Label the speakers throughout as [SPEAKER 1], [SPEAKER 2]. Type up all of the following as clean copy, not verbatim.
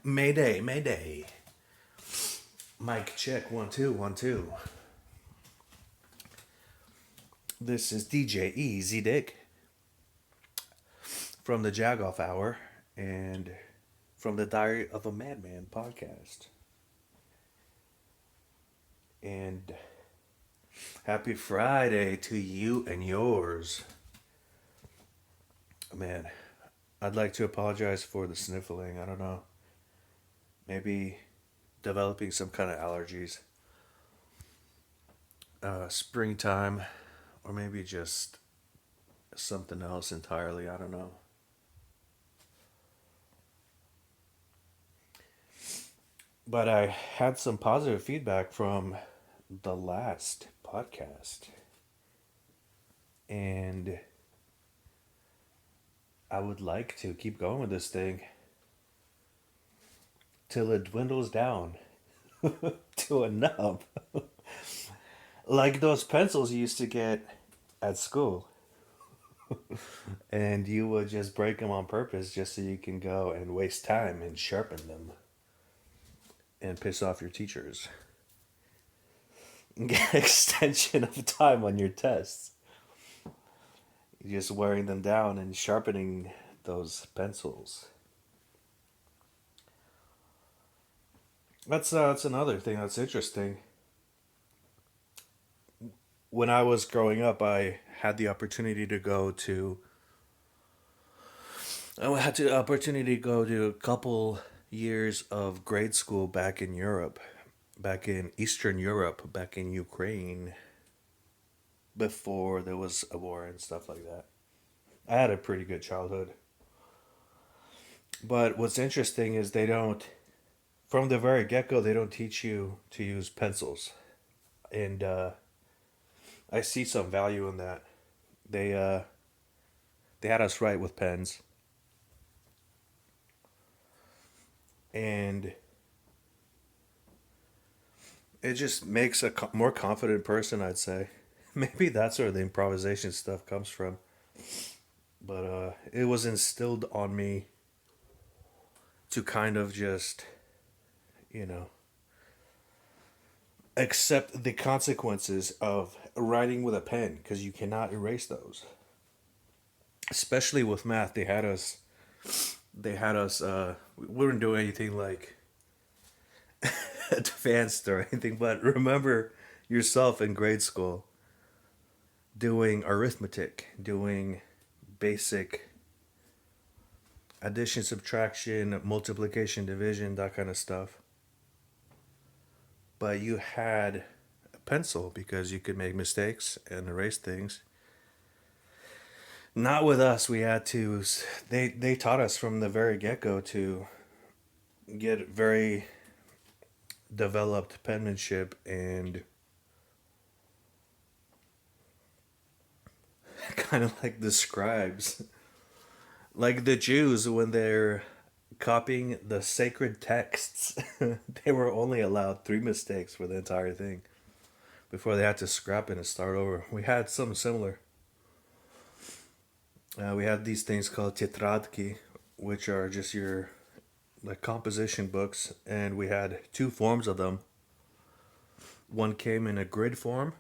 [SPEAKER 1] Mayday, Mayday. Mic check, 1 2 1 2. This is DJ Easy Dick from the Jagoff Hour and from the Diary of a Madman podcast. And happy Friday to you and yours. Man, I'd like to apologize for the sniffling. I don't know. Maybe developing some kind of allergies. Springtime, or maybe just something else entirely. I don't know. But I had some positive feedback from the last podcast. And I would like to keep going with this thing till it dwindles down to a nub. Like those pencils you used to get at school. And you would just break them on purpose just so you can go and waste time and sharpen them and piss off your teachers. Get extension of time on your tests. You're just wearing them down and sharpening those pencils. That's another thing that's interesting. When I was growing up, I had the opportunity to go to. I had the opportunity to go to a couple years of grade school back in Europe, back in Eastern Europe, back in Ukraine, before there was a war and stuff like that. I had a pretty good childhood. But what's interesting is they don't, from the very get go, they don't teach you to use pencils. And I see some value in that. They, uh, they had us write with pens. And it just makes a more confident person, I'd say. Maybe that's where the improvisation stuff comes from. But it was instilled on me to kind of just, you know, accept the consequences of writing with a pen because you cannot erase those. Especially with math, they had us. We weren't doing anything like advanced or anything, but remember yourself in grade school doing arithmetic, doing basic addition, subtraction, multiplication, division, that kind of stuff. But you had a pencil because you could make mistakes and erase things. Not with us. We had to. They taught us from the very get go to get very developed penmanship and kind of like the scribes, like the Jews when they're copying the sacred texts. They were only allowed three mistakes for the entire thing before they had to scrap it and start over. We had something similar. We had these things called tетрадки, which are just your like composition books, and we had two forms of them. One came in a grid form,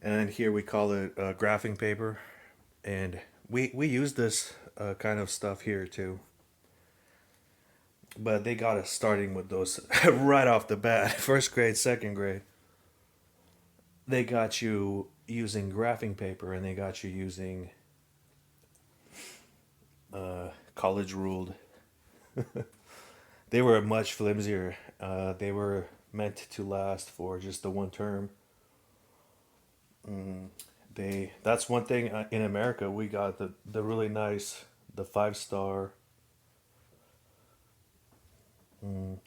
[SPEAKER 1] and here we call it graphing paper, and we use this kind of stuff here too. But they got us starting with those right off the bat, first grade, second grade. They got you using graphing paper, and they got you using college ruled. They were much flimsier. They were meant to last for just the one term. They That's one thing in America we got the really nice the 5 star. Mm,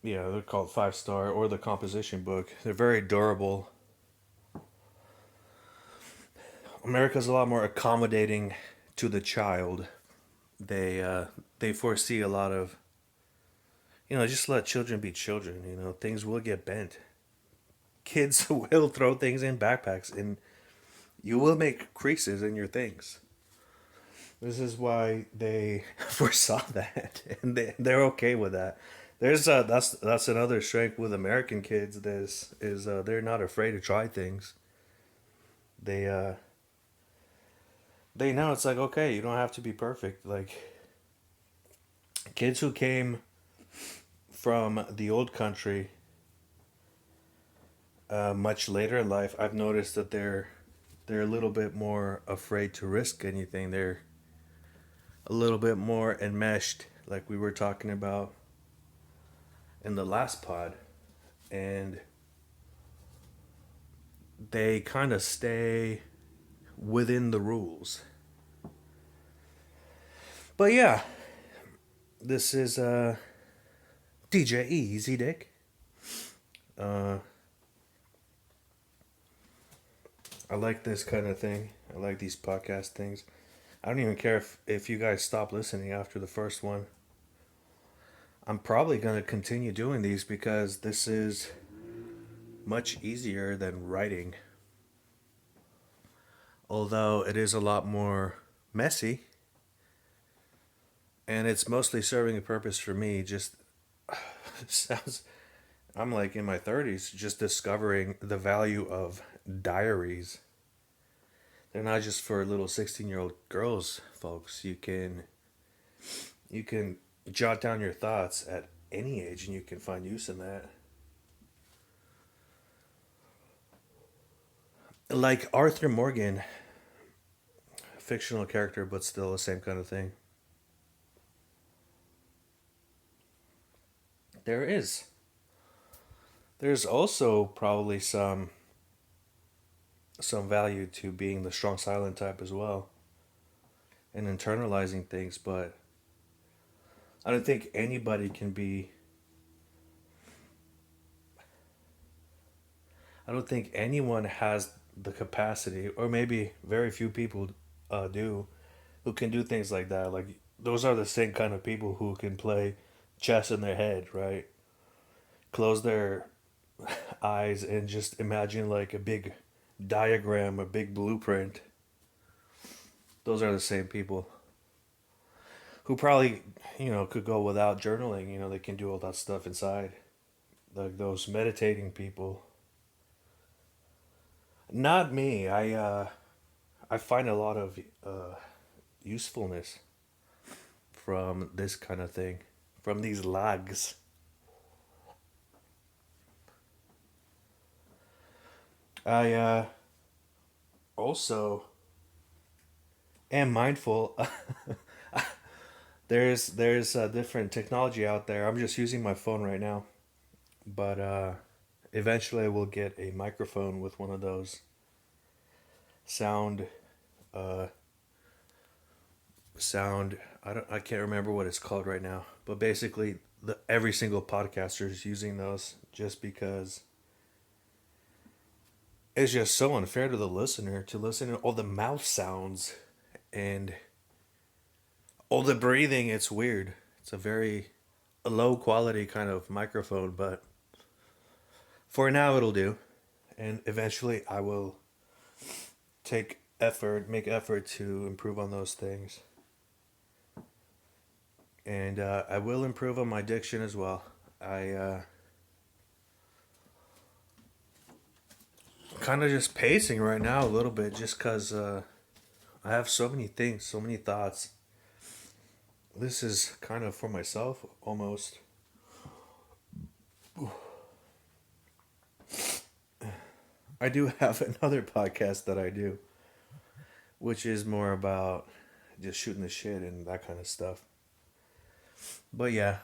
[SPEAKER 1] yeah, they're called 5 star or the composition book. They're very durable. America's a lot more accommodating to the child. They foresee a lot of, just let children be children. Things will get bent. Kids will throw things in backpacks, and you will make creases in your things. This is why they foresaw that, and they're okay with that. There's that's another strength with American kids. This is they're not afraid to try things. They they know it's like okay, you don't have to be perfect. Like kids who came from the old country much later in life, I've noticed that they're a little bit more afraid to risk anything. They're a little bit more enmeshed, like we were talking about in the last pod, and they kind of stay within the rules. But yeah, this is DJ Easy Dick. Uh, I like this kind of thing. I like these podcast things. I don't even care if you guys stop listening after the first one. I'm probably going to continue doing these because this is much easier than writing. Although it is a lot more messy. And it's mostly serving a purpose for me. Just sounds. I'm like in my 30s, just discovering the value of diaries. They're not just for little 16-year-old girls, folks. You can jot down your thoughts at any age and you can find use in that. Like Arthur Morgan, fictional character, but still the same kind of thing. There is. There's also probably some value to being the strong silent type as well and internalizing things, but I don't think anybody can be I don't think anyone has the capacity, or maybe very few people do, who can do things like that. Like those are the same kind of people who can play chess in their head, right? Close their eyes and just imagine like a big diagram, a big blueprint. Those are the same people who probably, could go without journaling. They can do all that stuff inside. Like those meditating people. Not me. I find a lot of usefulness from this kind of thing, from these lags. I also am mindful. There's different technology out there. I'm just using my phone right now, but eventually I will get a microphone with one of those sound uh, sound. I can't remember what it's called right now, but basically every single podcaster is using those just because it's just so unfair to the listener to listen to all the mouth sounds and all the breathing. It's weird. It's a very low quality kind of microphone, but for now it'll do. And eventually I will make effort to improve on those things. And I will improve on my diction as well. I kind of just pacing right now a little bit just because I have so many things, so many thoughts. This is kind of for myself almost. I do have another podcast that I do, which is more about just shooting the shit and that kind of stuff. But yeah,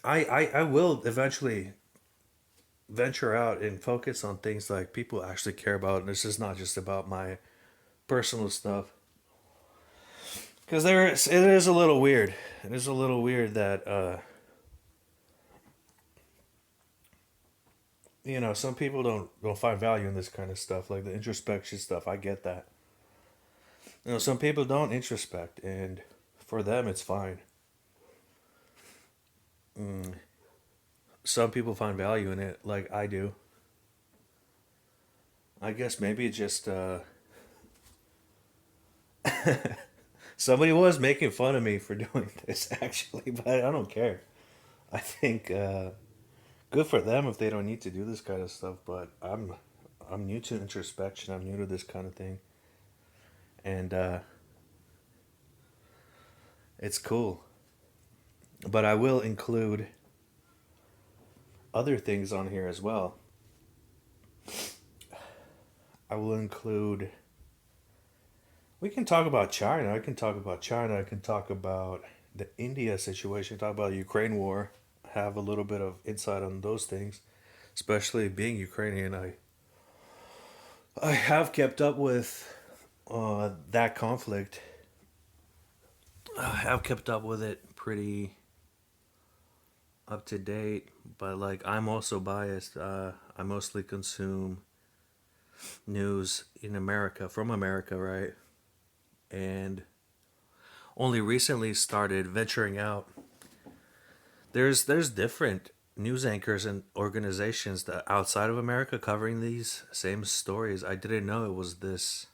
[SPEAKER 1] I will eventually venture out and focus on things like people actually care about. And this is not just about my personal stuff. Because it is a little weird. It is a little weird that, some people don't find value in this kind of stuff, like the introspection stuff. I get that. Some people don't introspect, and for them, it's fine. Mm. Some people find value in it, like I do. I guess maybe it's just Somebody was making fun of me for doing this, actually, but I don't care. I think good for them if they don't need to do this kind of stuff. But I'm new to introspection. I'm new to this kind of thing, and it's cool. But I will include other things on here as well. I will include. We can talk about China. I can talk about China. I can talk about the India situation. Talk about Ukraine war. Have a little bit of insight on those things, especially being Ukrainian. I have kept up with that conflict. I have kept up with it pretty up to date, but like I'm also biased. I mostly consume news in America from America, right? And only recently started venturing out. There's different news anchors and organizations that outside of America covering these same stories. I didn't know it was this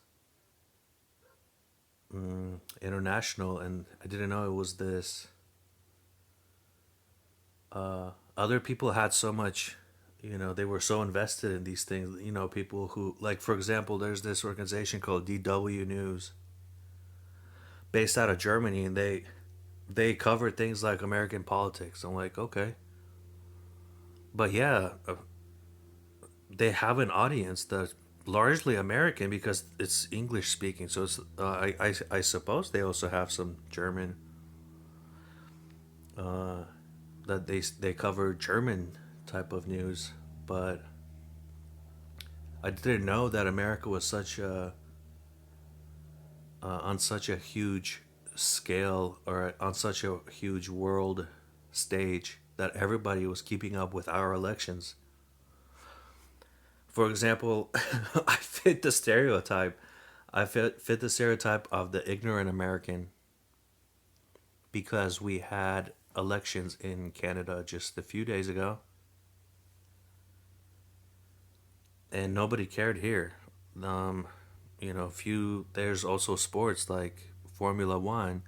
[SPEAKER 1] international, and I didn't know it was this. Other people had so much, they were so invested in these things. People who, like, for example, there's this organization called DW News, based out of Germany, and they cover things like American politics. I'm like, okay, but yeah, they have an audience that's largely American because it's English speaking. So it's I suppose they also have some German that they cover German type of news, but I didn't know that America was such a on such a huge scale or on such a huge world stage that everybody was keeping up with our elections. For example, I fit the stereotype. I fit the stereotype of the ignorant American because we had elections in Canada just a few days ago, and nobody cared here. Um, few there's also sports like Formula One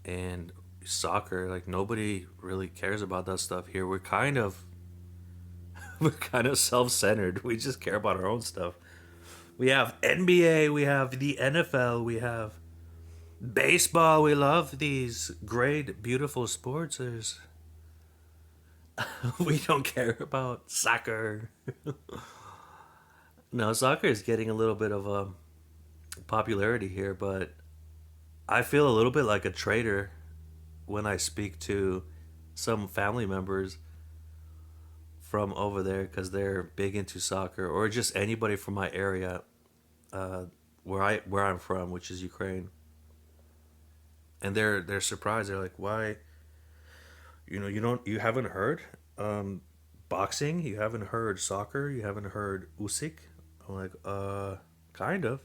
[SPEAKER 1] and soccer. Like nobody really cares about that stuff here. We're kind of we're kind of self centered. We just care about our own stuff. We have NBA, we have the NFL, we have baseball. We love these great, beautiful sports. We don't care about soccer. No, soccer is getting a little bit of a popularity here, but I feel a little bit like a traitor when I speak to some family members from over there because they're big into soccer, or just anybody from my area, where I'm from, which is Ukraine, and they're surprised. They're like, "Why? You haven't heard boxing? You haven't heard soccer? You haven't heard Usyk?" I'm like, kind of.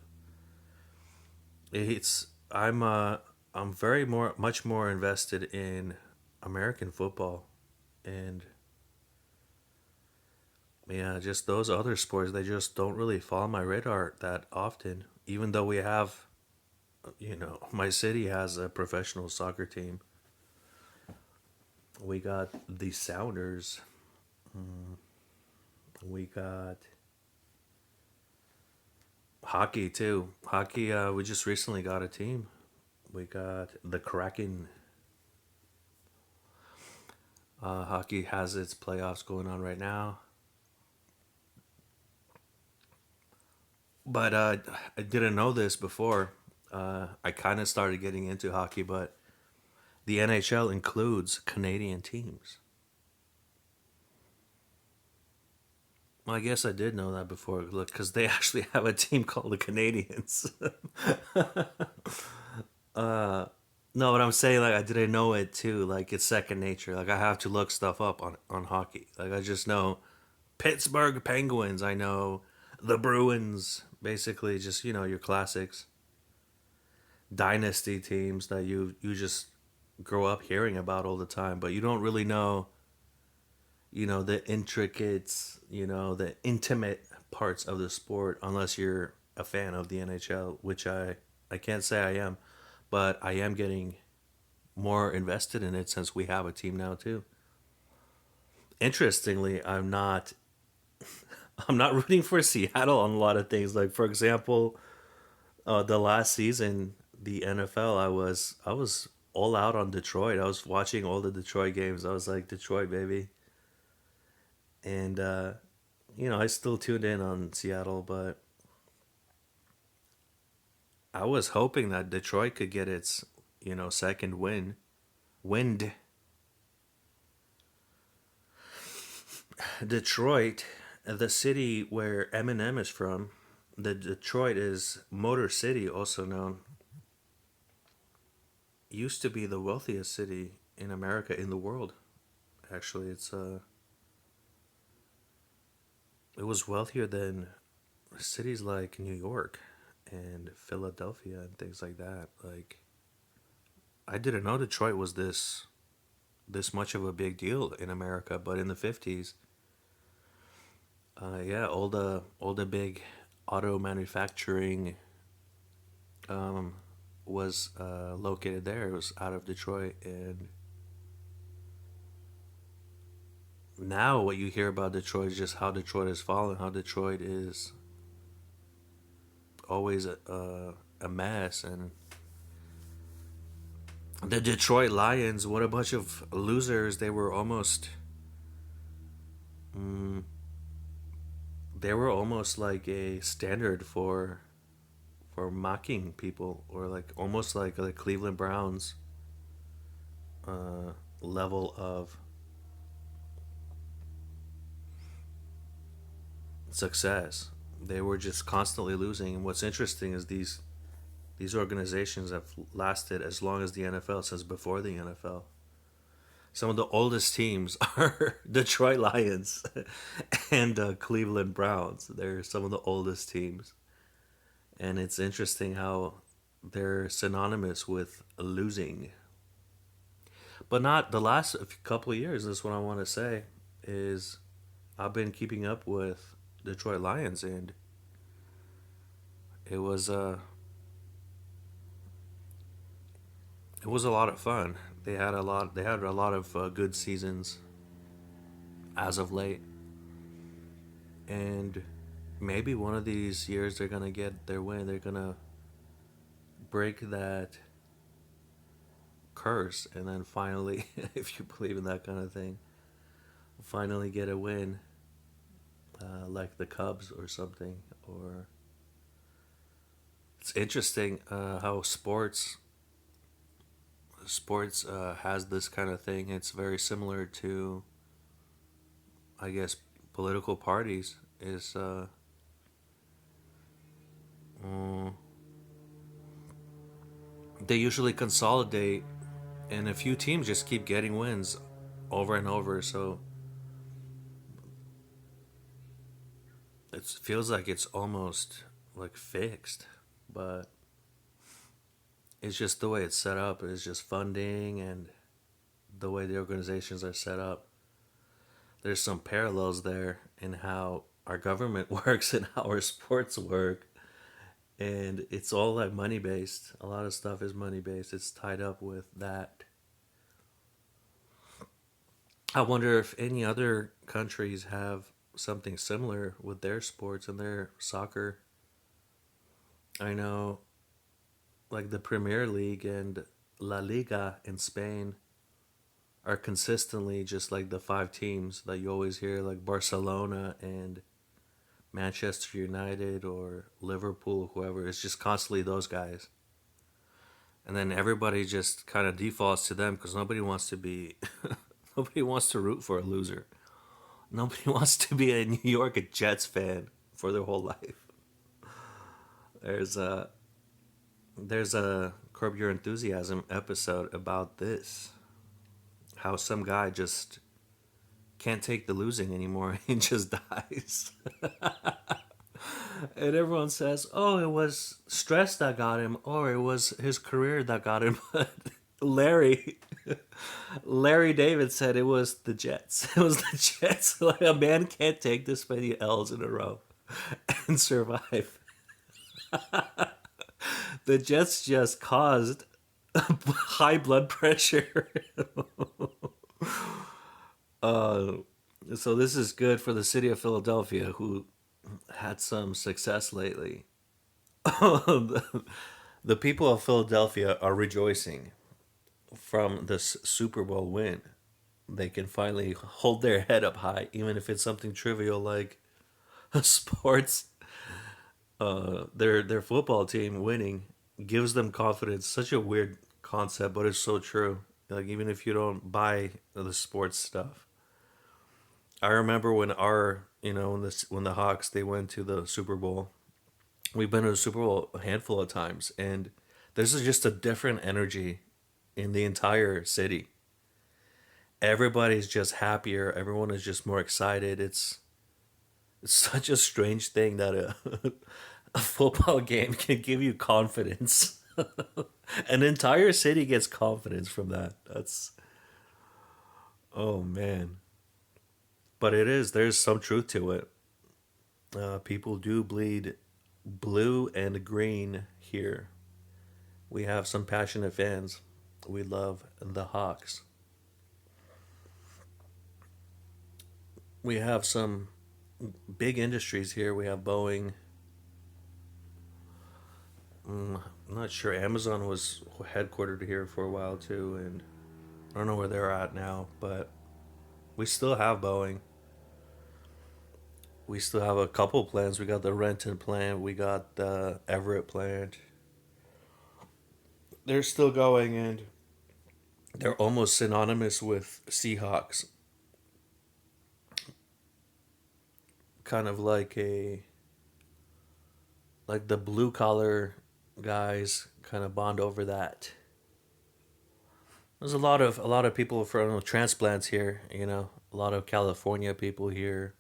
[SPEAKER 1] It's I'm very much more invested in American football, and yeah, just those other sports, they just don't really fall on my radar that often. Even though we have, my city has a professional soccer team. We got the Sounders. We got hockey too. Hockey, we just recently got a team. We got the Kraken. Hockey has its playoffs going on right now. But I didn't know this before. I kind of started getting into hockey, but the NHL includes Canadian teams. Well, I guess I did know that before, look, because they actually have a team called the Canadians. No, but I'm saying like I didn't know it too. Like it's second nature. Like I have to look stuff up on hockey. Like I just know Pittsburgh Penguins. I know the Bruins. Basically, just your classics, dynasty teams that you just grow up hearing about all the time, but you don't really know the intricate, the intimate parts of the sport unless you're a fan of the NHL, which I can't say I am. but I am getting more invested in it since we have a team now too. Interestingly, I'm not rooting for Seattle on a lot of things. Like for example, the last season, the NFL, I was all out on Detroit. I was watching all the Detroit games. I was like Detroit baby, and I still tuned in on Seattle, but I was hoping that Detroit could get its second win. Wind. Detroit, the city where Eminem is from, the Detroit is Motor City, also known, used to be the wealthiest city in America, in the world. Actually, it was wealthier than cities like New York and Philadelphia and things like that. Like I didn't know Detroit was this much of a big deal in America, but in the 50s, yeah, all the big auto manufacturing um, was located there. It was out of Detroit, and now what you hear about Detroit is just how Detroit has fallen, how Detroit is always a mess, and the Detroit Lions, what a bunch of losers! Mm, they were almost like a standard for mocking people, or like almost like the Cleveland Browns uh, level of success. They were just constantly losing. And what's interesting is these organizations have lasted as long as the NFL, since before the NFL. Some of the oldest teams are Detroit Lions and Cleveland Browns. They're some of the oldest teams, and it's interesting how they're synonymous with losing. But not the last couple of years. That's what I want to say. Is I've been keeping up with Detroit Lions, and it was it was a lot of fun. They had a lot of good seasons as of late, and maybe one of these years they're gonna get their win. They're gonna break that curse, and then finally, if you believe in that kind of thing, finally get a win, like the Cubs or something. Or it's interesting how sports has this kind of thing. It's very similar to, I guess, political parties. Is mm, they usually consolidate, and a few teams just keep getting wins over and over. So it feels like it's almost like fixed, but it's just the way it's set up. It's just funding and the way the organizations are set up. There's some parallels there in how our government works and how our sports work. And it's all like money based. A lot of stuff is money based. It's tied up with that. I wonder if any other countries have something similar with their sports and their soccer. I know, like the Premier League and La Liga in Spain are consistently just like the five teams that you always hear, like Barcelona and Manchester United or Liverpool, whoever. It's just constantly those guys. And then everybody just kind of defaults to them because nobody wants to be, nobody wants to root for a loser. Nobody wants to be a New York Jets fan for their whole life. There's a there's a Curb Your Enthusiasm episode about this. How some guy just can't take the losing anymore and just dies. And everyone says, "Oh, it was stress that got him, or it was his career that got him." But Larry, Larry David said it was the Jets. It was the Jets. Like a man can't take this many L's in a row and survive. The Jets just caused high blood pressure. uh, so this is good for the city of Philadelphia, who had some success lately. The people of Philadelphia are rejoicing from this Super Bowl win. They can finally hold their head up high, even if it's something trivial like sports. Their football team winning gives them confidence. Such a weird concept, but it's so true. Like even if you don't buy the sports stuff, I remember when our when the Hawks they went to the Super Bowl. We've been to the Super Bowl a handful of times, and this is just a different energy in the entire city. Everybody's just happier. Everyone is just more excited. It's such a strange thing that a football game can give you confidence. An entire city gets confidence from that. That's oh man. But there's some truth to it. People do bleed blue and green here. We have some passionate fans. We love the Hawks. We have some big industries here. We have Boeing. I'm not sure. Amazon was headquartered here for a while too, and I don't know where they're at now, but we still have Boeing. We still have a couple plants. We got the Renton plant. We got the Everett plant. They're still going, and they're almost synonymous with Seahawks. Kind of like the blue collar guys kind of bond over that. There's a lot of people from transplants here, a lot of California people here.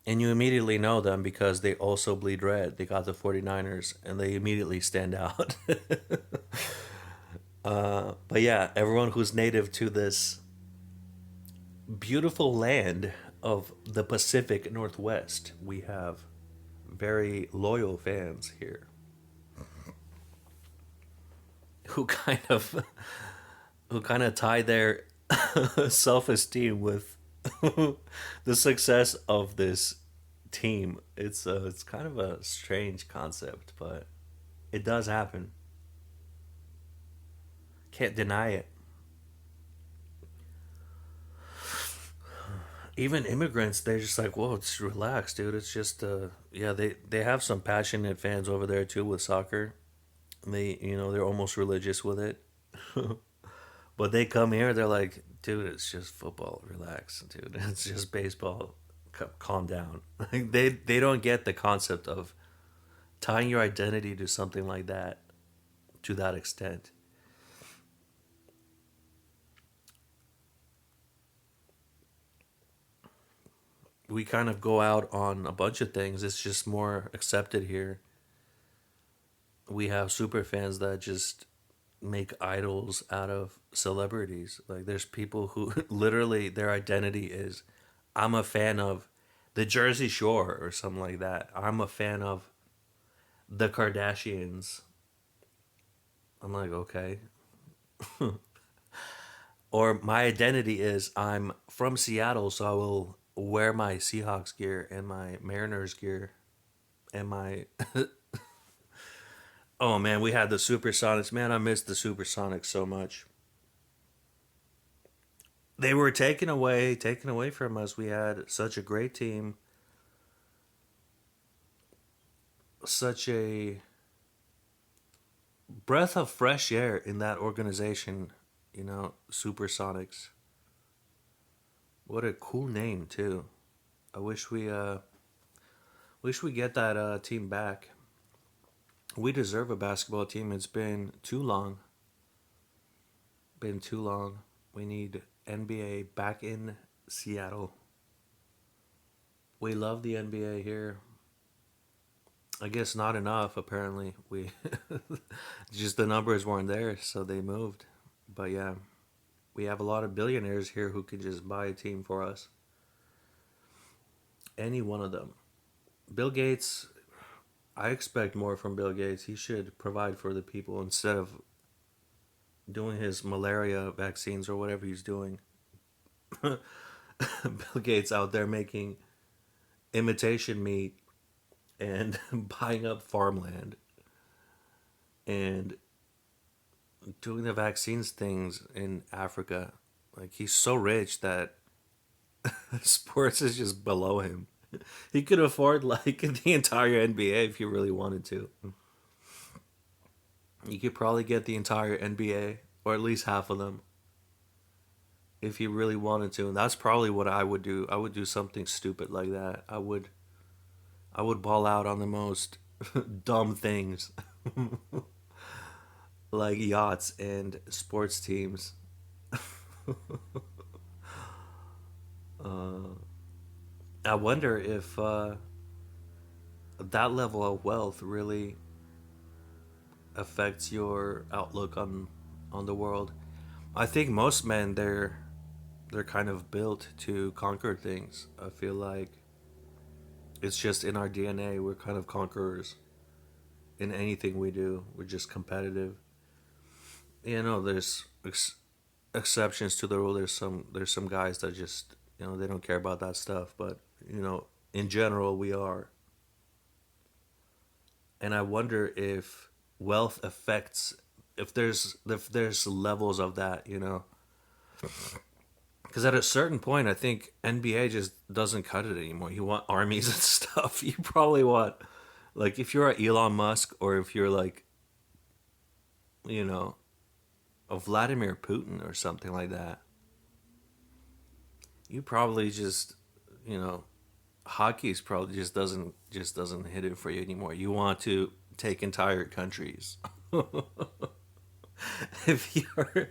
[SPEAKER 1] And you immediately know them because they also bleed red. They got the 49ers and they immediately stand out. But yeah, everyone who's native to this beautiful land of the Pacific Northwest, we have very loyal fans here who kind of tie their self-esteem with the success of this team. It's kind of a strange concept, but it does happen. Can't deny it. Even immigrants, they're just like, whoa, it's relaxed, dude. It's just yeah, they have some passionate fans over there too with soccer. They're almost religious with it. But they come here, they're like, dude, it's just football. Relax, dude. It's just baseball. Calm down. Like they don't get the concept of tying your identity to something like that to that extent. We kind of go out on a bunch of things. It's just more accepted here. We have super fans that just make idols out of celebrities. Like there's people who literally their identity is I'm a fan of the Jersey Shore or something like that. I'm a fan of the Kardashians. I'm like, okay. Or my identity is I'm from Seattle, so I will wear my Seahawks gear and my Mariners gear and my oh man, we had the Supersonics. Man, I missed the Supersonics so much. They were taken away from us. We had such a great team, such a breath of fresh air in that organization, Supersonics. What a cool name too. I wish we get that team back. We deserve a basketball team. It's been too long. Been too long. We need NBA back in Seattle. We love the NBA here. I guess not enough. Apparently, we just the numbers weren't there, so they moved. But yeah, we have a lot of billionaires here who can just buy a team for us. Any one of them. Bill Gates. I expect more from Bill Gates. He should provide for the people instead of doing his malaria vaccines or whatever he's doing. Bill Gates out there making imitation meat and buying up farmland and doing the vaccines things in Africa. Like he's so rich that sports is just below him. He could afford like the entire NBA if he really wanted to. You could probably get the entire NBA or at least half of them if he really wanted to. And that's probably what I would do. I would do something stupid like that. I would ball out on the most dumb things like yachts and sports teams. I wonder if that level of wealth really affects your outlook on the world. I think most men they're kind of built to conquer things. I feel like it's just in our DNA. We're kind of conquerors in anything we do. We're just competitive. There's exceptions to the rule. There's some guys that just they don't care about that stuff. But in general, we are. And I wonder if wealth affects if there's levels of that. Because at a certain point, I think NBA just doesn't cut it anymore. You want armies and stuff. You probably want, like, if you're a Elon Musk or if you're like, you know, a Vladimir Putin or something like that, you probably just, you know, hockey's probably just doesn't hit it for you anymore. You want to take entire countries. if you're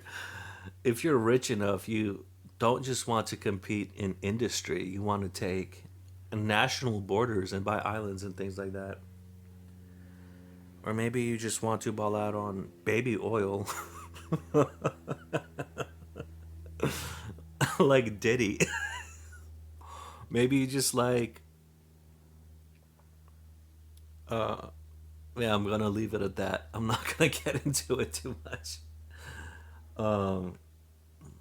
[SPEAKER 1] if you're rich enough, you don't just want to compete in industry. You want to take national borders and buy islands and things like that. Or maybe you just want to ball out on baby oil like Diddy. Maybe you just like uh yeah, I'm gonna leave it at that. I'm not gonna get into it too much. Um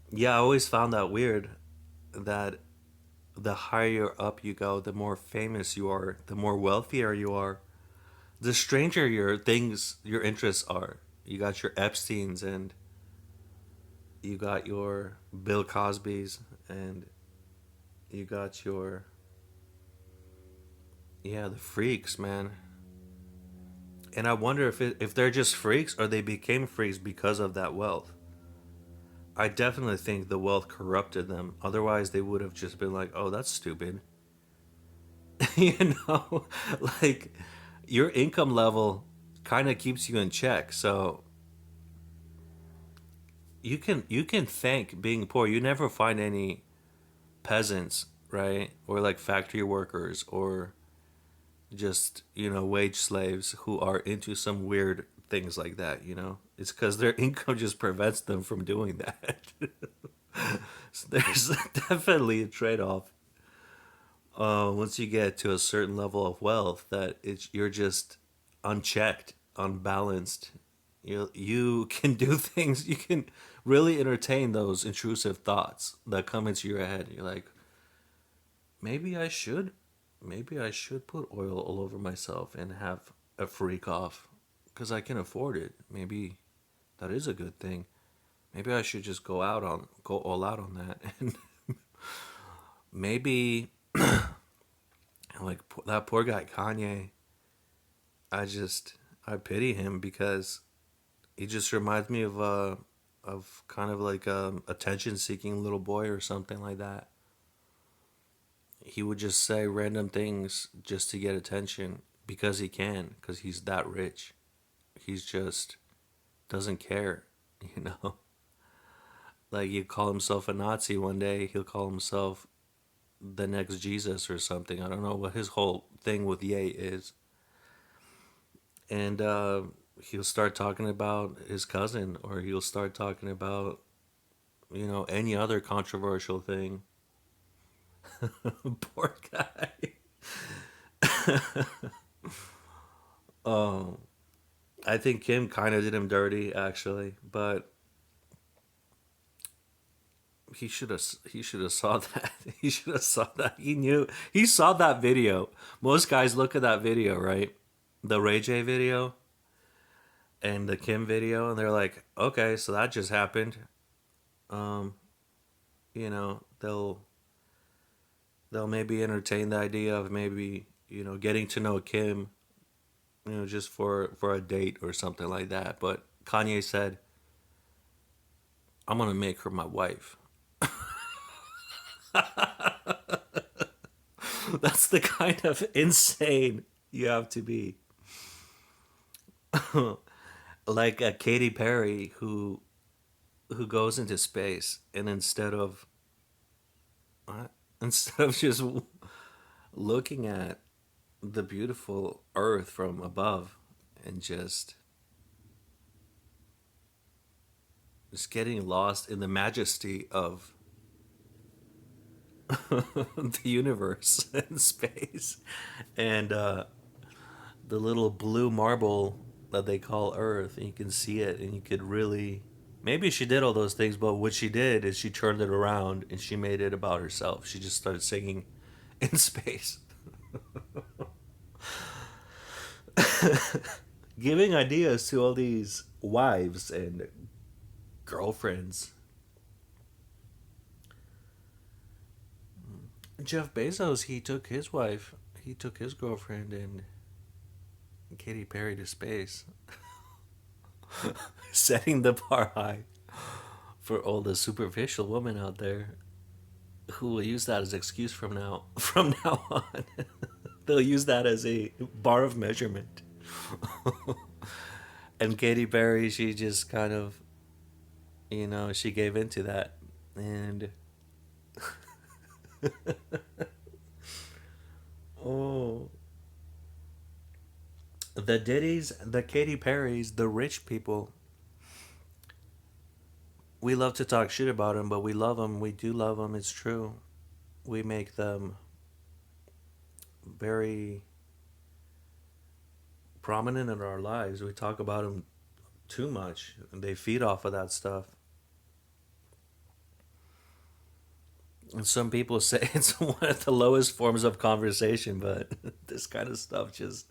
[SPEAKER 1] yeah, I always found that weird that the higher up you go, the more famous you are, the more wealthier you are, the stranger your interests are. You got your Epstein's and you got your Bill Cosby's and you got your yeah, the freaks, man. And I wonder if they're just freaks or they became freaks because of that wealth. I definitely think the wealth corrupted them. Otherwise, they would have just been like, "Oh, that's stupid." you know, like your income level kind of keeps you in check. So you can thank being poor. You never find any peasants, right? Or like factory workers or just, wage slaves who are into some weird things like that. It's because their income just prevents them from doing that. So there's definitely a trade-off once you get to a certain level of wealth that you're just unchecked, unbalanced. You can do things. You can really entertain those intrusive thoughts that come into your head. You're like, maybe I should, maybe I should put oil all over myself and have a freak off because I can afford it. Maybe that is a good thing. Maybe I should just go all out on that, and maybe like that poor guy Kanye. I pity him because he just reminds me of kind of like a attention seeking little boy or something like that. He would just say random things just to get attention because he can, because he's that rich. He's just doesn't care, you know. Like you call himself a Nazi one day, he'll call himself the next Jesus or something. I don't know what his whole thing with Ye is. And he'll start talking about his cousin, or he'll start talking about, any other controversial thing. Poor guy. um, I think Kim kind of did him dirty, actually. But he should have saw that. He should have saw that. He knew he saw that video. Most guys look at that video, right? The Ray J video and the Kim video, and they're like, okay, so that just happened. Um, they'll maybe entertain the idea of maybe getting to know Kim, just for a date or something like that. But Kanye said, "I'm gonna make her my wife." That's the kind of insane you have to be. Like a Katy Perry who goes into space and uh, instead of just looking at the beautiful earth from above and just getting lost in the majesty of the universe and space and the little blue marble that they call earth, and you can see it and you could really, maybe she did all those things, but what she did is she turned it around and she made it about herself. She just started singing in space. Giving ideas to all these wives and girlfriends. Jeff Bezos, he took his girlfriend and Katy Perry to space, setting the bar high for all the superficial women out there who will use that as excuse from now on. They'll use that as a bar of measurement. And Katy Perry, she just kind of, she gave into that, and oh, the Diddy's, the Katy Perry's, the rich people. We love to talk shit about them, but we love them. We do love them. It's true. We make them very prominent in our lives. We talk about them too much, and they feed off of that stuff. And some people say it's one of the lowest forms of conversation, but this kind of stuff just,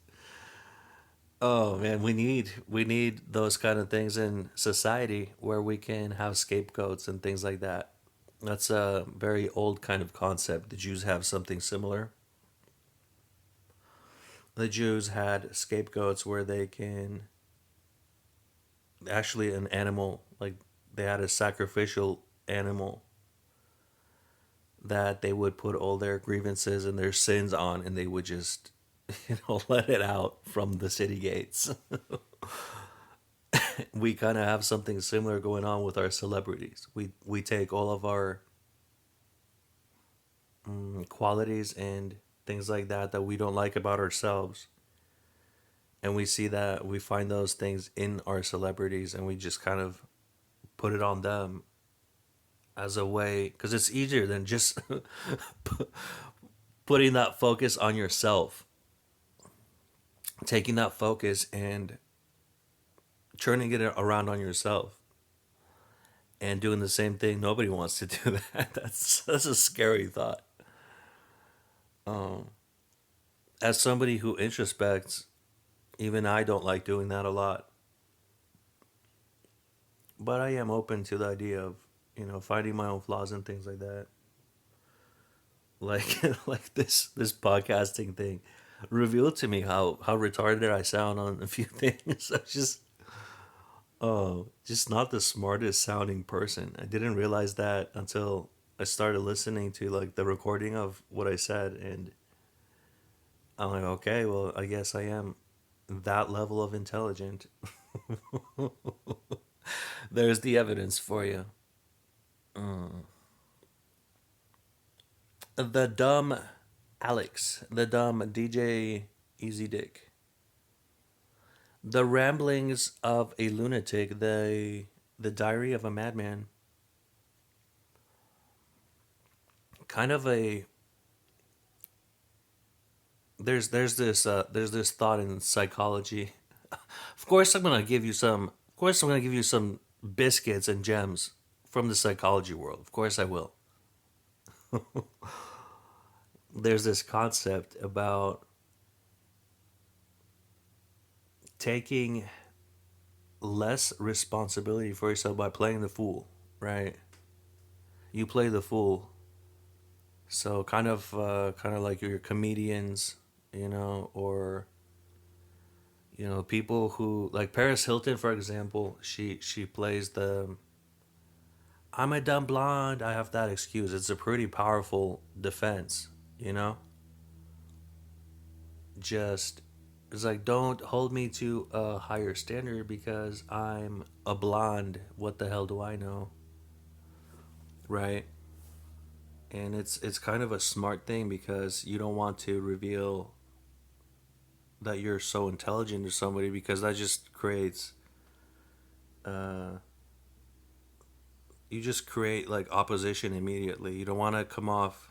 [SPEAKER 1] oh man, we need those kind of things in society where we can have scapegoats and things like that. That's a very old kind of concept. The Jews have something similar. The Jews had scapegoats where they can actually an animal, like they had a sacrificial animal that they would put all their grievances and their sins on, and they would just let it out from the city gates. We kind of have something similar going on with our celebrities. We take all of our qualities and things like that we don't like about ourselves, and we see that we find those things in our celebrities, and we just kind of put it on them as a way, because it's easier than just putting that focus on yourself, taking that focus and turning it around on yourself and doing the same thing. Nobody wants to do that. That's a scary thought. um as somebody who introspects, even I don't like doing that a lot, but I am open to the idea of finding my own flaws and things like that. Like like this podcasting thing revealed to me how retarded I sound on a few things. I just, oh, just not the smartest sounding person. I didn't realize that until I started listening to like the recording of what I said, and I'm like, okay, well, I guess I am that level of intelligent. There's the evidence for you. The dumb the dumb DJ Easy Dick, the ramblings of a lunatic, the diary of a madman. Kind of a, there's this thought in psychology. Of course, I'm gonna give you some. Of course, I'm gonna give you some biscuits and gems from the psychology world. Of course, I will. There's this concept about taking less responsibility for yourself by playing the fool, right? You play the fool, so kind of like your comedians, or people who like Paris Hilton, for example. She plays the "I'm a dumb blonde. I have that excuse." It's a pretty powerful defense, you know. Just it's like, don't hold me to a higher standard because I'm a blonde. What the hell do I know, right? And it's kind of a smart thing because you don't want to reveal that you're so intelligent to somebody, because that just creates uh you just create like opposition immediately. You don't want to come off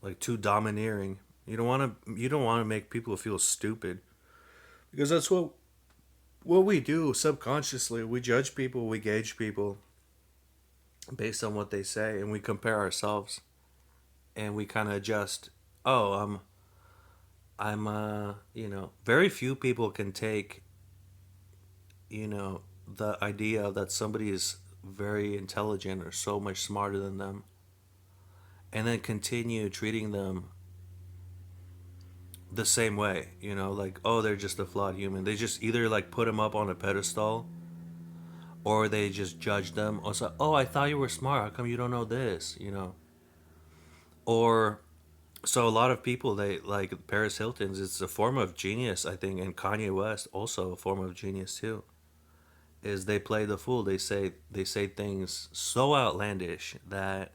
[SPEAKER 1] like too domineering. You don't want to make people feel stupid, because that's what we do subconsciously. We judge people, we gauge people based on what they say, and we compare ourselves, and we kind of adjust. Oh, very few people can take, the idea that somebody is very intelligent or so much smarter than them, and then continue treating them the same way, like, oh, they're just a flawed human. They just either like put them up on a pedestal, or they just judge them, or say, oh, I thought you were smart, how come you don't know this. Or so a lot of people, they like Paris Hilton's, it's a form of genius, I think, and Kanye West also a form of genius too, is they play the fool. They say things so outlandish that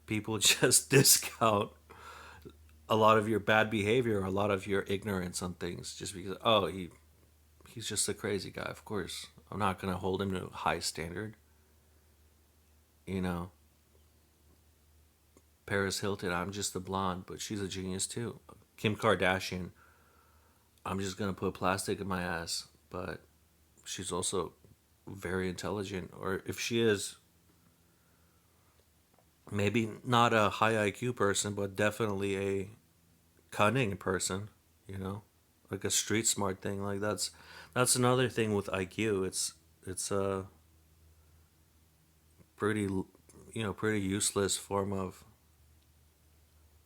[SPEAKER 1] people just discount a lot of your bad behavior, or a lot of your ignorance on things, just because, oh, he's just a crazy guy. Of course I'm not going to hold him to a high standard. you know Paris Hilton, I'm just a blonde, but she's a genius too. Kim Kardashian, I'm just going to put plastic in my ass, but she's also very intelligent. Or if she is, maybe not a high IQ person, but definitely a cunning person, you know, like a street smart thing. Like that's another thing with IQ. It's a pretty pretty useless form of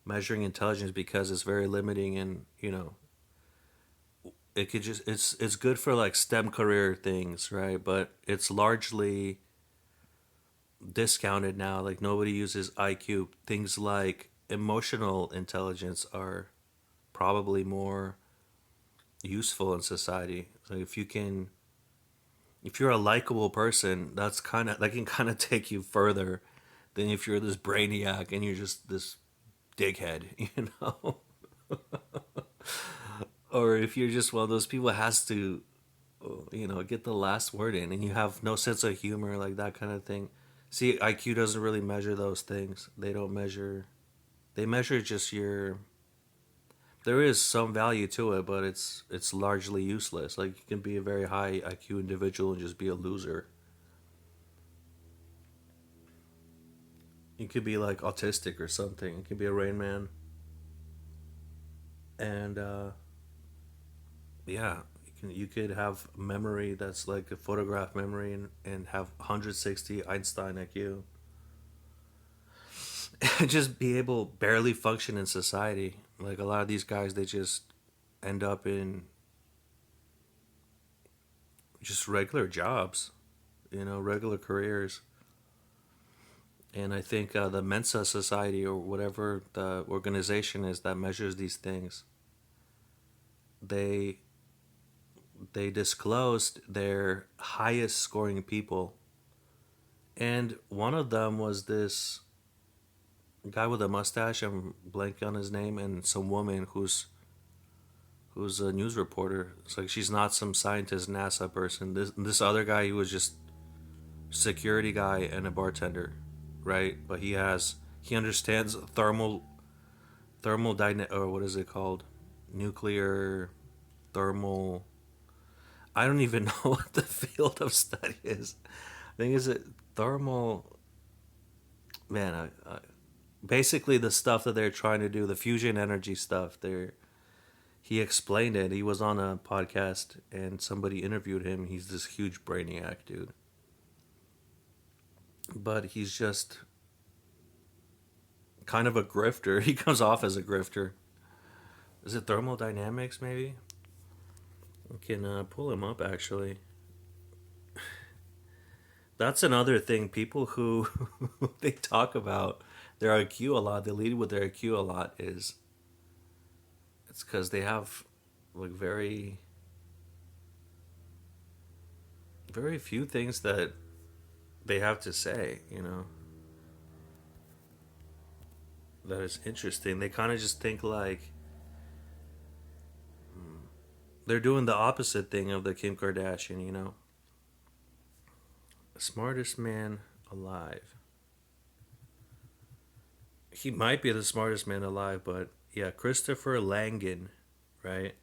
[SPEAKER 1] measuring intelligence, because it's very limiting, and it could just it's good for like STEM career things, right? But it's largely discounted now. Like nobody uses IQ. Things like emotional intelligence are probably more useful in society. Like if you're a likable person, that can kind of take you further than if you're this brainiac and you're just this dighead, or if you're just one of those people that has to, get the last word in, and you have no sense of humor, like that kind of thing. See, IQ doesn't really measure those things. They don't measure. They measure just your. There is some value to it, but it's largely useless. Like you can be a very high IQ individual and just be a loser. You could be like autistic or something. You could be a Rain Man, and yeah, you could have memory that's like a photograph memory, and have 160 Einstein IQ, and just be able barely function in society. Like a lot of these guys, they just end up in just regular jobs, regular careers. And I think the Mensa Society, or whatever the organization is that measures these things, they they disclosed their highest scoring people, and one of them was this guy with a mustache. I'm blanking on his name, and some woman who's a news reporter. It's like she's not some scientist NASA person. This other guy, he was just security guy and a bartender, right? But he understands thermal dyna, or what is it called, nuclear thermal. I don't even know what the field of study is. Thing is, it thermal man. Basically, the stuff that they're trying to do, the fusion energy stuff. He explained it. He was on a podcast and somebody interviewed him. He's this huge brainiac dude, but he's just kind of a grifter. He comes off as a grifter. Is it thermodynamics? Maybe I can pull him up actually. That's another thing. People who they talk about their IQ a lot, they lead with their IQ a lot. Is it's because they have like very few things that they have to say. That is interesting. They kind of just think like they're doing the opposite thing of the Kim Kardashian. Smartest man alive. He might be the smartest man alive, but yeah, Christopher Langan, right?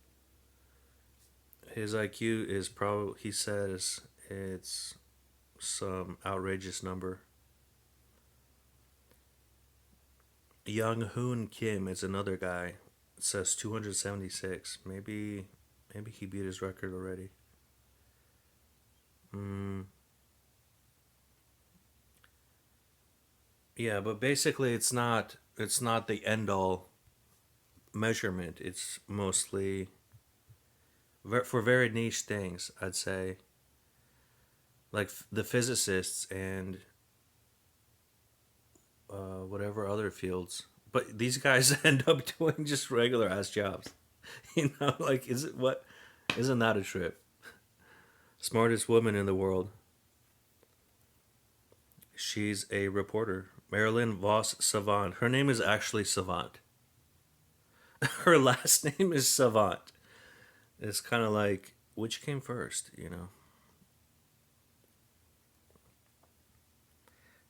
[SPEAKER 1] His IQ is probably, he says it's some outrageous number. Young Hoon Kim is another guy. It says 276. Maybe he beat his record already. Mm, yeah, but basically it's not the end all measurement. It's mostly for very niche things, I'd say, like the physicists and whatever other fields. But these guys end up doing just regular ass jobs. Like is it what? Isn't that a trip? Smartest woman in the world. She's a reporter. Marilyn Voss Savant. Her name is actually Savant. Her last name is Savant. It's kind of like which came first.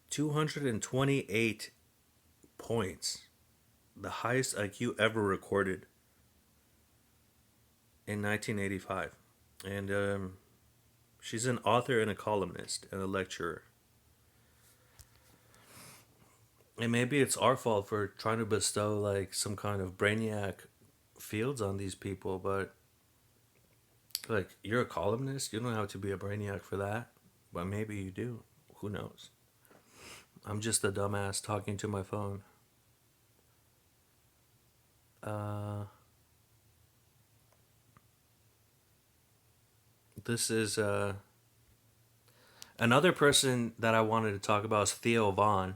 [SPEAKER 1] 228 points. The highest IQ ever recorded in 1985. And she's an author and a columnist and a lecturer. And maybe it's our fault for trying to bestow like some kind of brainiac fields on these people, but like you're a columnist, you don't have to be a brainiac for that. But maybe you do. Who knows? I'm just a dumbass talking to my phone. Uh, this is another person that I wanted to talk about is Theo Vaughn.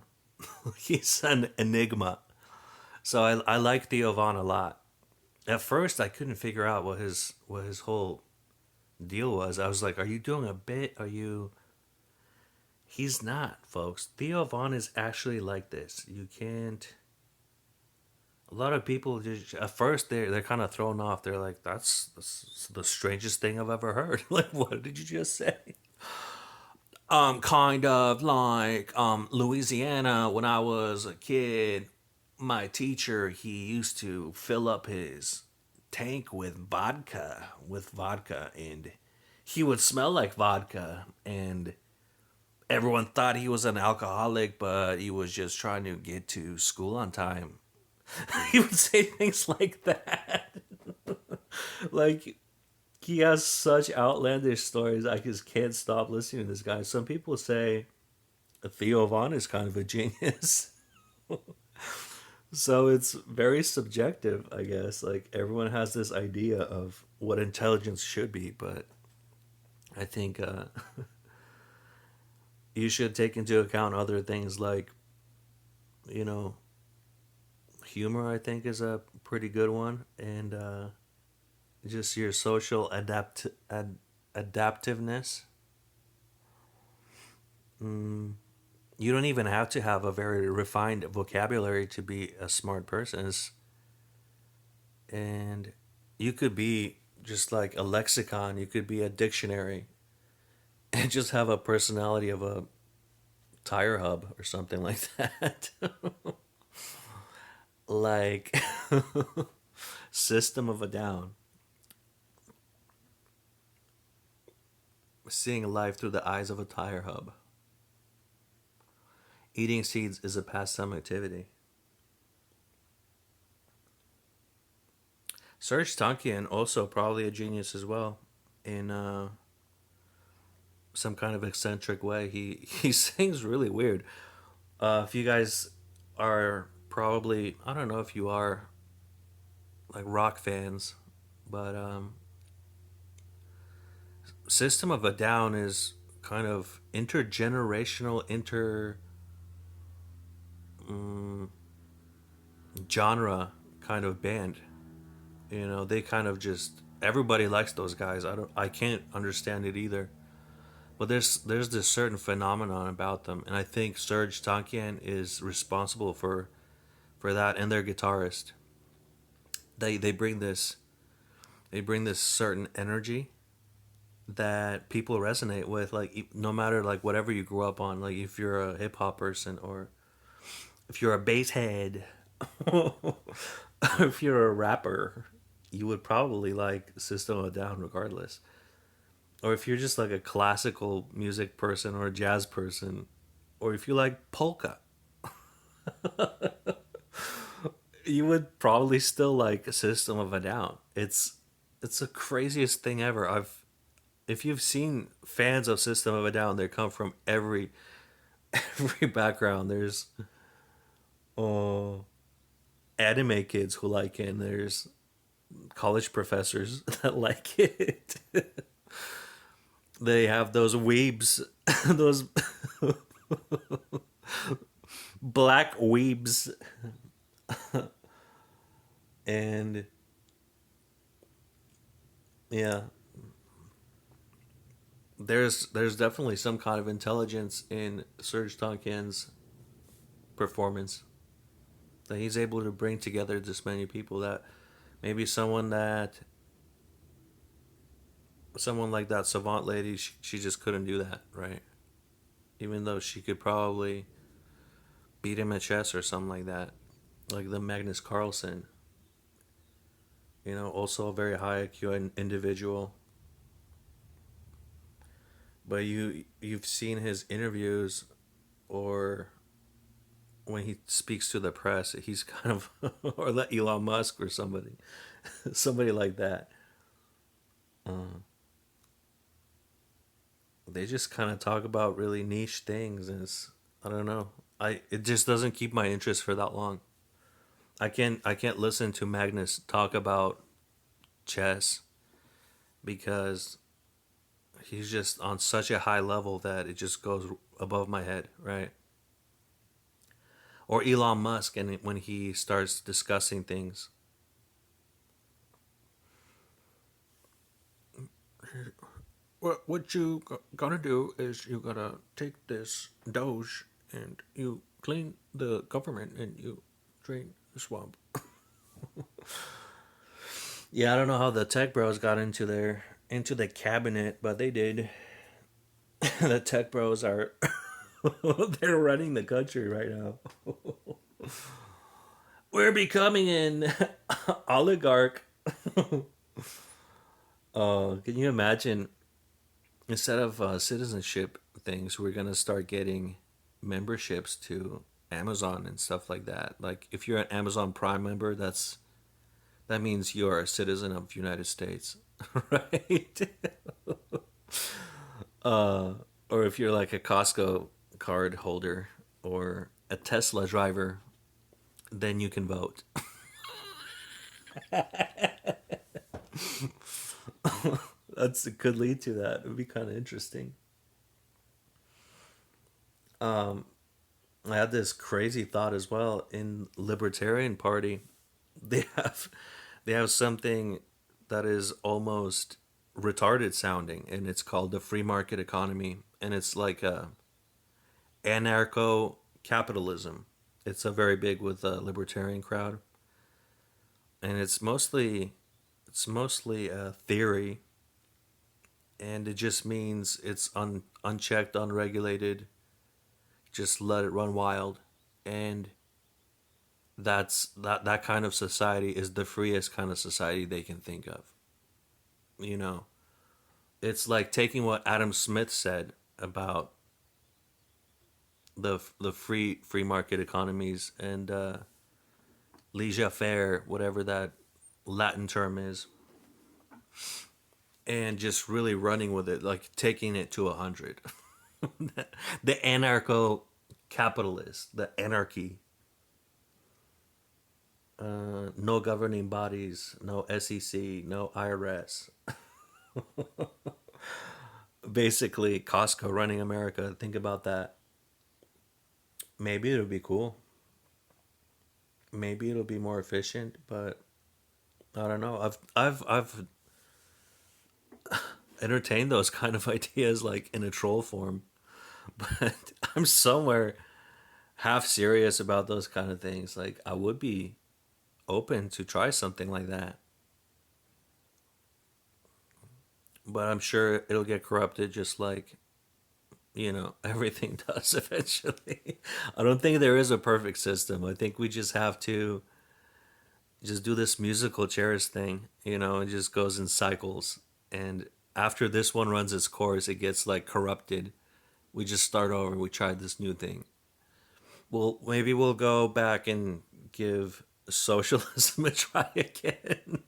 [SPEAKER 1] He's an enigma. So I like Theo Vaughn a lot. At first, I couldn't figure out what his whole deal was. I was like, "Are you doing a bit? Are you?" He's not, folks. Theo Vaughn is actually like this. You can't. A lot of people just at first they're kind of thrown off. They're like, "That's the strangest thing I've ever heard." Like, what did you just say? Kind of like Louisiana when I was a kid. My teacher, he used to fill up his tank with vodka, and he would smell like vodka, and everyone thought he was an alcoholic, but he was just trying to get to school on time. He would say things like that. Like he has such outlandish stories. I just can't stop listening to this guy. Some people say Theo Vaughn is kind of a genius. So it's very subjective, I guess. Like everyone has this idea of what intelligence should be, but I think you should take into account other things like, you know, humor. I think is a pretty good one, and just your social adaptiveness. Mm, you don't even have to have a very refined vocabulary to be a smart person. And you could be just like a lexicon, you could be a dictionary, and just have a personality of a tire hub or something like that. Like System of a Down, seeing life through the eyes of a tire hub. Eating seeds is a pastime activity. Serge Tankian also probably a genius as well in some kind of eccentric way. He sings really weird. If you guys are probably, I don't know if you are like rock fans, but System of a Down is kind of intergenerational, inter genre kind of band. You know, they kind of just everybody likes those guys. I can't understand it either. But there's this certain phenomenon about them, and I think Serge Tankian is responsible for that, and their guitarist. They bring this certain energy that people resonate with, like no matter like whatever you grew up on, like if you're a hip hop person or if you're a bass head, if you're a rapper, you would probably like System of a Down regardless. Or if you're just like a classical music person or a jazz person, or if you like polka, you would probably still like System of a Down. It's the craziest thing ever. I've If you've seen fans of System of a Down, they come from every background. There's uh, anime kids who like it, and there's college professors that like it. They have those weebs, those black weebs, and yeah, there's definitely some kind of intelligence in Serge Tankian's performance that he's able to bring together this many people that maybe someone like that savant lady, she just couldn't do that, right? Even though she could probably beat him at chess or something like that, like the Magnus Carlsen. You know, also a very high IQ individual. But you've seen his interviews or when he speaks to the press, he's kind of or let Elon Musk or somebody, somebody like that. Uh, they just kind of talk about really niche things, and I don't know. It just doesn't keep my interest for that long. I can't listen to Magnus talk about chess because he's just on such a high level that it just goes above my head, right? Or Elon Musk, and when he starts discussing things, what you gotta do is you gotta take this Doge and you clean the government and you drain the swamp. Yeah, I don't know how the tech bros got into the cabinet, but they did. The tech bros are they're running the country right now. We're becoming an oligarch. Can you imagine instead of citizenship things, we're gonna start getting memberships to Amazon and stuff like that. Like if you're an Amazon Prime member, that means you're a citizen of the United States, right? uh, or if you're like a Costco card holder or a Tesla driver, then you can vote. It could lead to that. It would be kind of interesting. Um, I had this crazy thought as well in Libertarian Party. They have they have something that is almost retarded sounding, and it's called the free market economy, and it's like a anarcho capitalism. It's a very big with the libertarian crowd, and it's mostly a theory, and it just means it's unchecked, unregulated. Just let it run wild, and that kind of society is the freest kind of society they can think of. You know, it's like taking what Adam Smith said about the free market economies and laissez faire, whatever that Latin term is, and just really running with it, like taking it to 100. The anarcho capitalist, the anarchy, no governing bodies, no SEC, no IRS. Basically, Costco running America. Think about that. Maybe it'll be cool. Maybe it'll be more efficient, but I don't know. I've entertained those kind of ideas like in a troll form, but I'm somewhere half serious about those kind of things. Like I would be open to try something like that, but I'm sure it'll get corrupted just like everything does eventually. I don't think there is a perfect system. I think we just have to just do this musical chairs thing. It just goes in cycles, and after this one runs its course, it gets like corrupted. We just start over. We tried this new thing. Well, maybe we'll go back and give socialism a try again.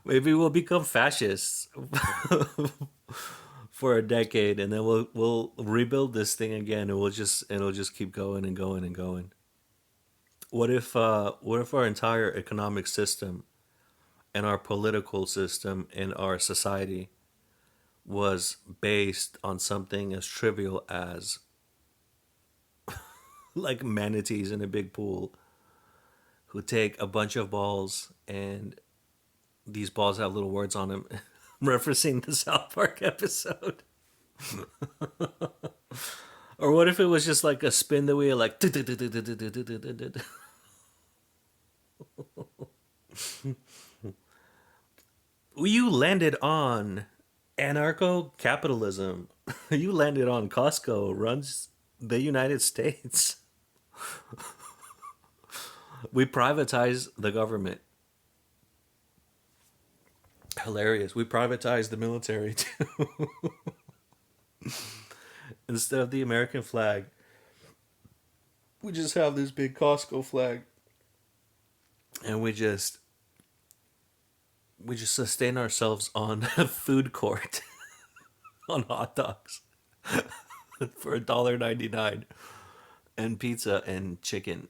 [SPEAKER 1] Maybe we'll become fascists for a decade, and then we'll rebuild this thing again, and it'll just keep going and going and going. What if our entire economic system and our political system and our society was based on something as trivial as like manatees in a big pool who take a bunch of balls, and these balls have little words on them, referencing the South Park episode. Or what if it was just like a spin the wheel, like you landed on anarcho capitalism. You landed on Costco runs the United States. We privatize the government. Hilarious. We privatize the military too. Instead of the American flag, we just have this big Costco flag, and we just sustain ourselves on food court on hot dogs for $1.99 and pizza and chicken.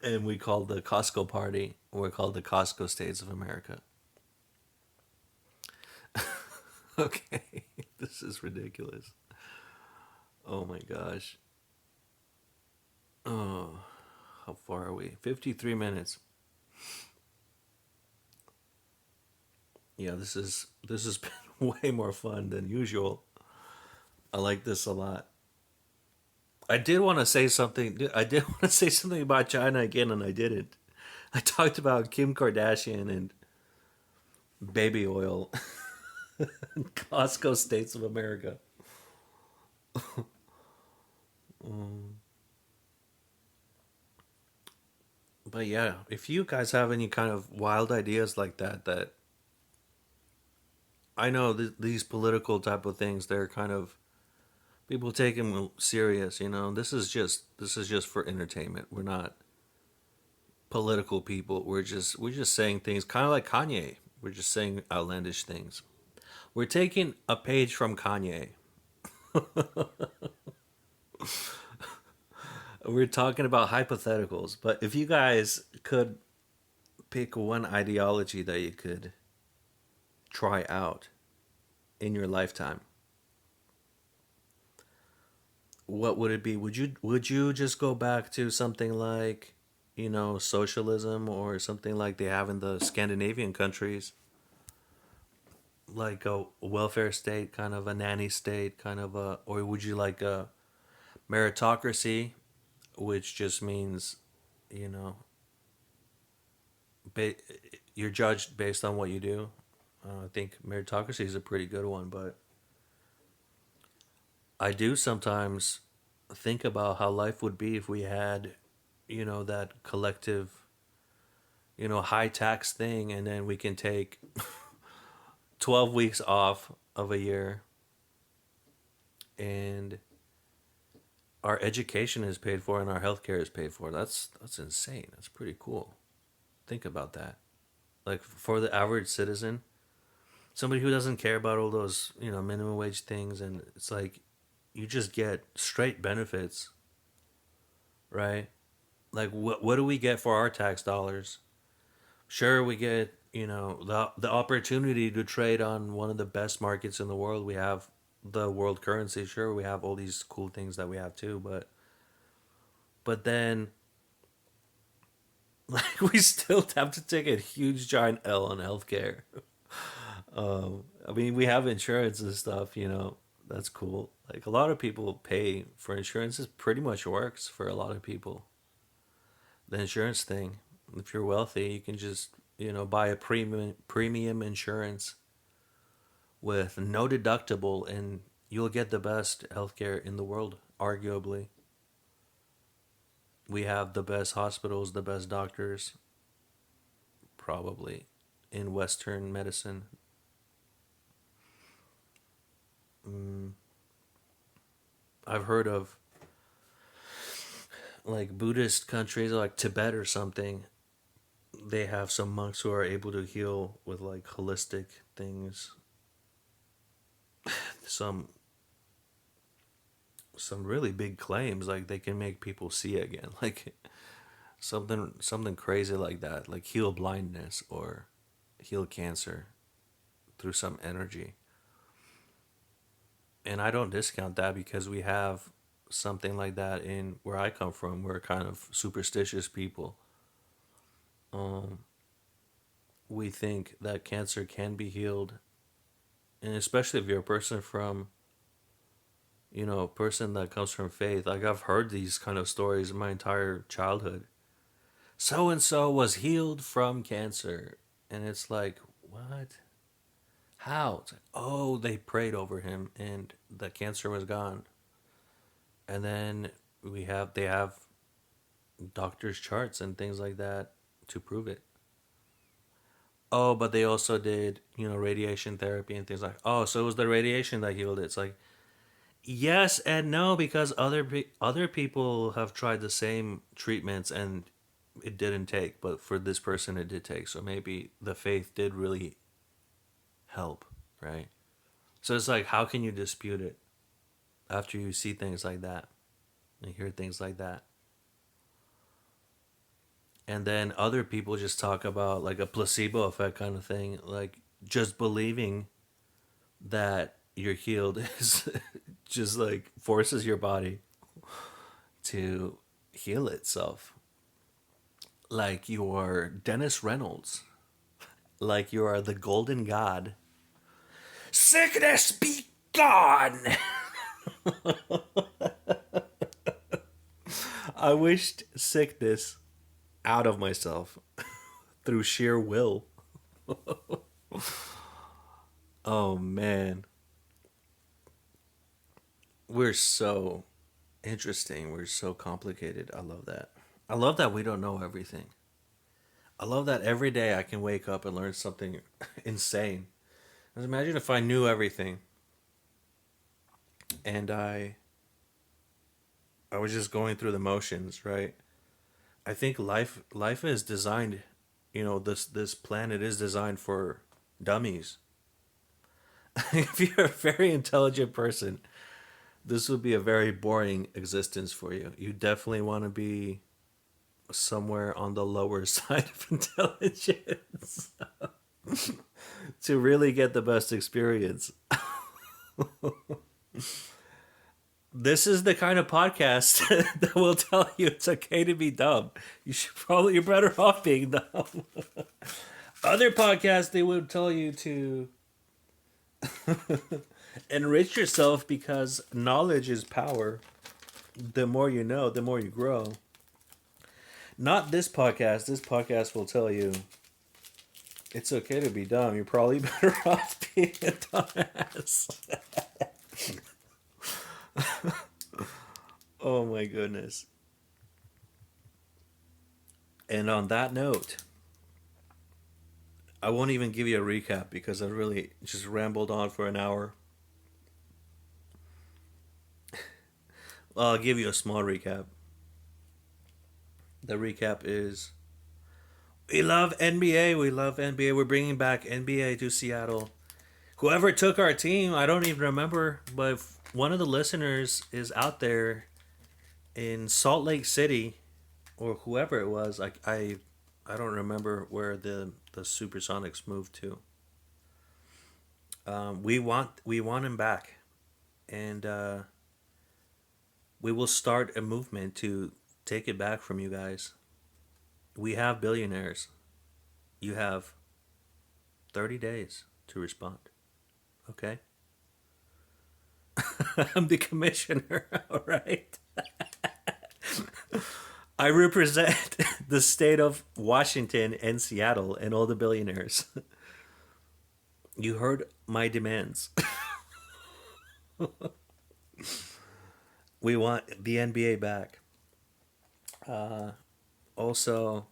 [SPEAKER 1] And we call the Costco party. We're called the Costco States of America. Okay, this is ridiculous. Oh my gosh. Oh, how far are we? 53 minutes. Yeah, this has been way more fun than usual. I like this a lot. I did want to say something. I did want to say something about China again, and I didn't. I talked about Kim Kardashian and baby oil, Costco States of America. But yeah, if you guys have any kind of wild ideas like that I know these political type of things, they're kind of people take them serious. This is just for entertainment. We're not political people. We're just saying things kind of like Kanye. We're just saying outlandish things. We're taking a page from Kanye. We're talking about hypotheticals, but if you guys could pick one ideology that you could try out in your lifetime, what would it be? Would you just go back to something like, socialism or something like they have in the Scandinavian countries, like a welfare state, kind of a nanny state, kind of a, or would you like a meritocracy, which just means, you know, ba- you're judged based on what you do. I think meritocracy is a pretty good one, but I do sometimes think about how life would be if we had, that collective, high tax thing, and then we can take 12 weeks off of a year, and our education is paid for and our healthcare is paid for. That's insane. That's pretty cool. Think about that. Like for the average citizen, somebody who doesn't care about all those, minimum wage things, and it's like you just get straight benefits, right? Like what do we get for our tax dollars? Sure, we get, the opportunity to trade on one of the best markets in the world. We have the world currency. Sure, we have all these cool things that we have too, but then like we still have to take a huge giant L on healthcare. I mean, we have insurance and stuff, that's cool. Like a lot of people pay for insurance. It pretty much works for a lot of people. The insurance thing, if you're wealthy, you can just, buy a premium insurance with no deductible, and you'll get the best healthcare in the world, arguably. We have the best hospitals, the best doctors, probably, in Western medicine. Mm, I've heard of like Buddhist countries like Tibet or something. They have some monks who are able to heal with like holistic things. Some some really big claims, like they can make people see again. Like something crazy like that, like heal blindness or heal cancer through some energy. And I don't discount that because we have something like that in where I come from. We're kind of superstitious people. Um, we think that cancer can be healed, and especially if you're a person from, a person that comes from faith. Like I've heard these kind of stories in my entire childhood. So and so was healed from cancer, and it's like, what? How? It's like, oh, they prayed over him, and the cancer was gone. And then they have doctors' charts and things like that to prove it. Oh, but they also did, radiation therapy and things like. Oh, so it was the radiation that healed it. It's like yes and no because other people have tried the same treatments and it didn't take, but for this person it did take. So maybe the faith did really help, right? So it's like how can you dispute it after you see things like that and hear things like that? And then other people just talk about like a placebo effect kind of thing, like just believing that you're healed is just like forces your body to heal itself, like you are Dennis Reynolds, like you are the golden god. Sickness be gone. I wished sickness out of myself through sheer will. Oh man, we're so interesting. We're so complicated. I love that. I love that we don't know everything. I love that every day I can wake up and learn something insane. Just imagine if I knew everything and I was just going through the motions, right? I think life is designed, this planet is designed for dummies. If you're a very intelligent person, this would be a very boring existence for you. You definitely want to be somewhere on the lower side of intelligence to really get the best experience. This is the kind of podcast that will tell you it's okay to be dumb. You're better off being dumb. Other podcasts they would tell you to enrich yourself because knowledge is power. The more you know, the more you grow. Not this podcast. This podcast will tell you it's okay to be dumb. You're probably better off being a dumbass. Oh my goodness. And on that note, I won't even give you a recap because I really just rambled on for an hour. I'll give you a small recap. The recap is we love NBA. We love NBA. We're bringing back NBA to Seattle. Whoever took our team, I don't even remember, but if one of the listeners is out there in Salt Lake City, or whoever it was. I don't remember where the Supersonics moved to. We want him back, and we will start a movement to take it back from you guys. We have billionaires. You have 30 days to respond. Okay, I'm the commissioner. All right. I represent the state of Washington and Seattle and all the billionaires. You heard my demands. We want the NBA back. Also,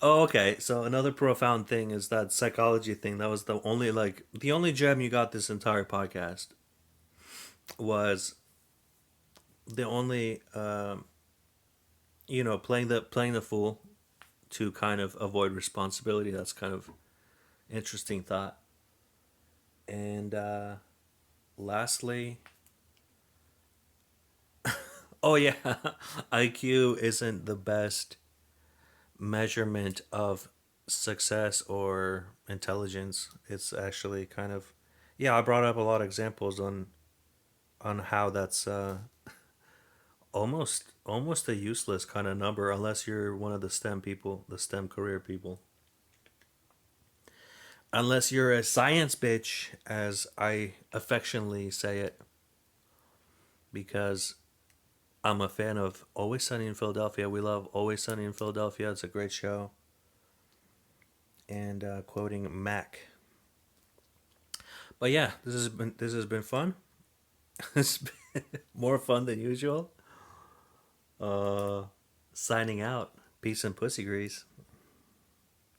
[SPEAKER 1] oh, okay. So another profound thing is that psychology thing. That was the only gem you got this entire podcast was the only playing the fool to kind of avoid responsibility. That's kind of interesting thought. And lastly, oh yeah, IQ isn't the best measurement of success or intelligence. It's actually kind of, yeah. I brought up a lot of examples on how that's almost a useless kind of number unless you're one of the STEM people, the STEM career people. Unless you're a science bitch, as I affectionately say it, because I'm a fan of Always Sunny in Philadelphia. We love Always Sunny in Philadelphia. It's a great show. And quoting Mac. But yeah, this has been fun. It's been more fun than usual. Uh, Signing out. Peace and pussy grease.